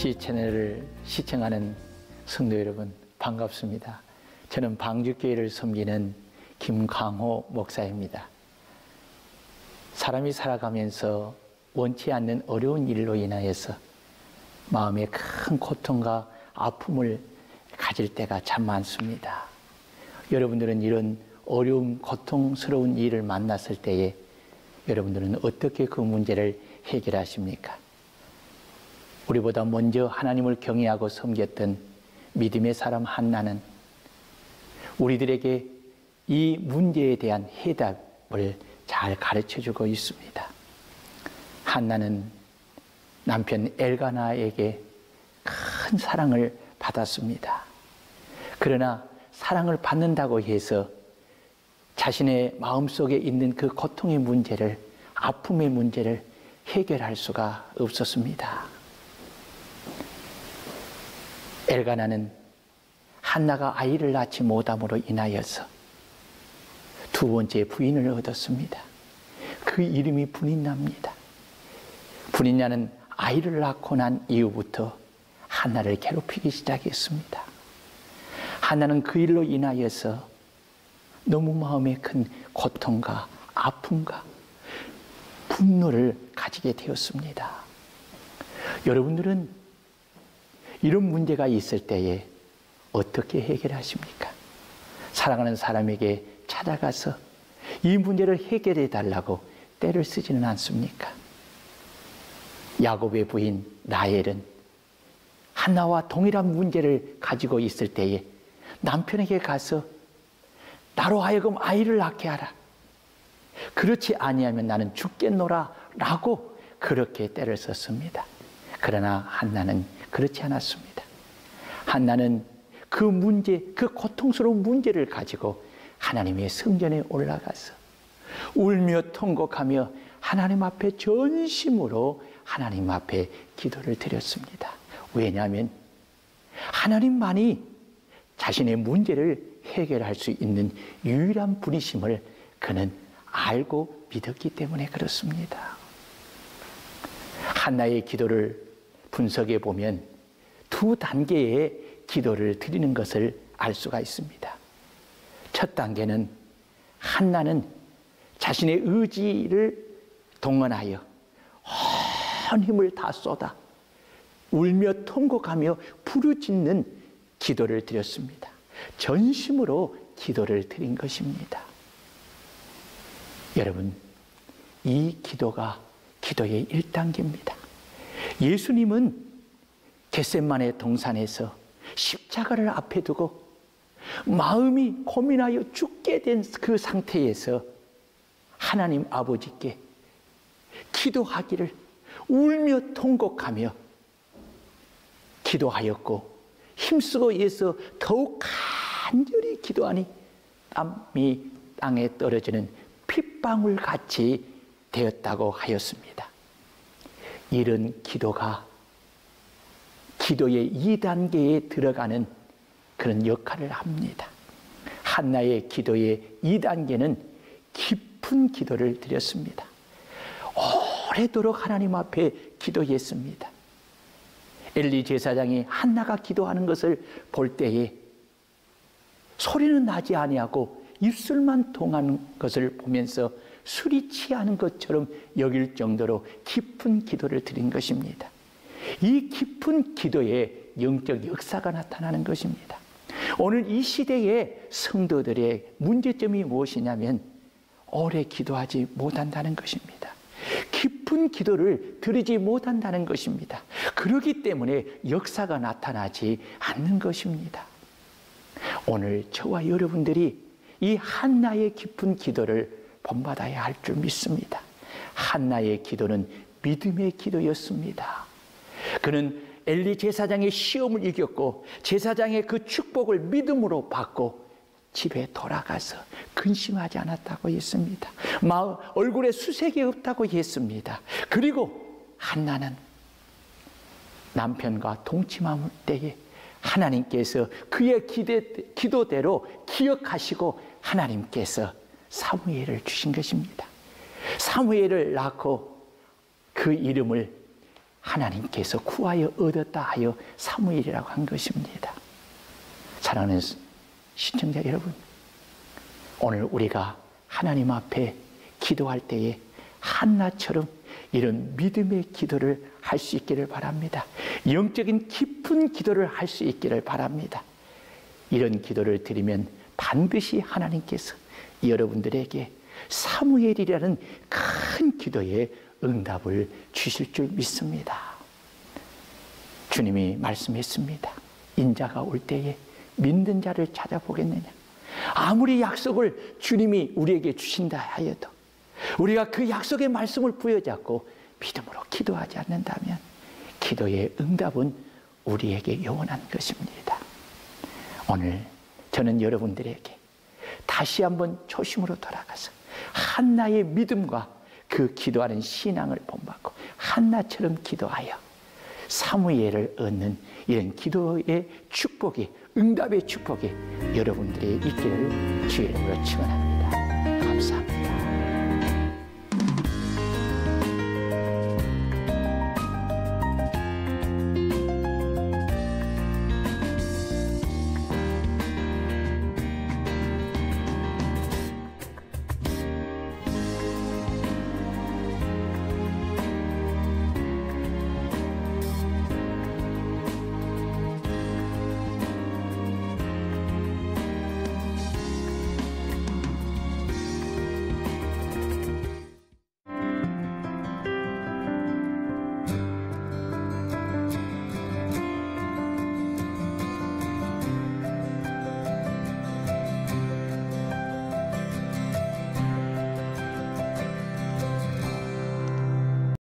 C채널을 시청하는 성도 여러분, 반갑습니다. 저는 방주교회를 섬기는 김강호 목사입니다. 사람이 살아가면서 원치 않는 어려운 일로 인하여서 마음에 큰 고통과 아픔을 가질 때가 참 많습니다. 여러분들은 이런 어려움, 고통스러운 일을 만났을 때에 여러분들은 어떻게 그 문제를 해결하십니까? 우리보다 먼저 하나님을 경외하고 섬겼던 믿음의 사람 한나는 우리들에게 이 문제에 대한 해답을 잘 가르쳐주고 있습니다. 한나는 남편 엘가나에게 큰 사랑을 받았습니다. 그러나 사랑을 받는다고 해서 자신의 마음속에 있는 그 고통의 문제를, 아픔의 문제를 해결할 수가 없었습니다. 엘가나는 한나가 아이를 낳지 못함으로 인하여서 두 번째 부인을 얻었습니다. 그 이름이 분인나입니다. 분인나는 아이를 낳고 난 이후부터 한나를 괴롭히기 시작했습니다. 한나는 그 일로 인하여서 너무 마음에 큰 고통과 아픔과 분노를 가지게 되었습니다. 여러분들은 이런 문제가 있을 때에 어떻게 해결하십니까? 사랑하는 사람에게 찾아가서 이 문제를 해결해 달라고 떼를 쓰지는 않습니까? 야곱의 부인 라헬은 한나와 동일한 문제를 가지고 있을 때에 남편에게 가서 나로 하여금 아이를 낳게 하라. 그렇지 아니하면 나는 죽겠노라 라고 그렇게 떼를 썼습니다. 그러나 한나는 그렇지 않았습니다. 한나는 그 문제, 그 고통스러운 문제를 가지고 하나님의 성전에 올라가서 울며 통곡하며 하나님 앞에 전심으로 하나님 앞에 기도를 드렸습니다. 왜냐하면 하나님만이 자신의 문제를 해결할 수 있는 유일한 분이심을 그는 알고 믿었기 때문에 그렇습니다. 한나의 기도를 분석해 보면 두 단계의 기도를 드리는 것을 알 수가 있습니다. 첫 단계는 한나는 자신의 의지를 동원하여 온 힘을 다 쏟아 울며 통곡하며 부르짖는 기도를 드렸습니다. 전심으로 기도를 드린 것입니다. 여러분, 이 기도가 기도의 1단계입니다. 예수님은 겟세마네 동산에서 십자가를 앞에 두고 마음이 고민하여 죽게 된 그 상태에서 하나님 아버지께 기도하기를 울며 통곡하며 기도하였고 힘쓰고 예서 더욱 간절히 기도하니 땀이 땅에 떨어지는 핏방울 같이 되었다고 하였습니다. 이런 기도가 기도의 2단계에 들어가는 그런 역할을 합니다. 한나의 기도의 2단계는 깊은 기도를 드렸습니다. 오래도록 하나님 앞에 기도했습니다. 엘리 제사장이 한나가 기도하는 것을 볼 때에 소리는 나지 아니하고 입술만 통하는 것을 보면서 술이 취하는 것처럼 여길 정도로 깊은 기도를 드린 것입니다. 이 깊은 기도에 영적 역사가 나타나는 것입니다. 오늘 이 시대의 성도들의 문제점이 무엇이냐면 오래 기도하지 못한다는 것입니다. 깊은 기도를 드리지 못한다는 것입니다. 그렇기 때문에 역사가 나타나지 않는 것입니다. 오늘 저와 여러분들이 이 한나의 깊은 기도를 본받아야 할 줄 믿습니다. 한나의 기도는 믿음의 기도였습니다. 그는 엘리 제사장의 시험을 이겼고 제사장의 그 축복을 믿음으로 받고 집에 돌아가서 근심하지 않았다고 했습니다. 얼굴에 수색이 없다고 했습니다. 그리고 한나는 남편과 동침할 때에 하나님께서 그의 기도대로 기억하시고 하나님께서 사무엘을 주신 것입니다. 사무엘을 낳고 그 이름을 하나님께서 구하여 얻었다 하여 사무엘이라고 한 것입니다. 사랑하는 시청자 여러분, 오늘 우리가 하나님 앞에 기도할 때에 한나처럼 이런 믿음의 기도를 할 수 있기를 바랍니다. 영적인 깊은 기도를 할 수 있기를 바랍니다. 이런 기도를 드리면 반드시 하나님께서 여러분들에게 사무엘이라는 큰 기도에 응답을 주실 줄 믿습니다. 주님이 말씀했습니다. 인자가 올 때에 믿는 자를 찾아보겠느냐. 아무리 약속을 주님이 우리에게 주신다 하여도 우리가 그 약속의 말씀을 부여잡고 믿음으로 기도하지 않는다면 기도의 응답은 우리에게 영원한 것입니다. 오늘 저는 여러분들에게 다시 한번 초심으로 돌아가서 한나의 믿음과 그 기도하는 신앙을 본받고 한나처럼 기도하여 사무엘을 얻는 이런 기도의 축복이, 응답의 축복이 여러분들의 있기를 주의 이름으로 축원합니다. 감사합니다.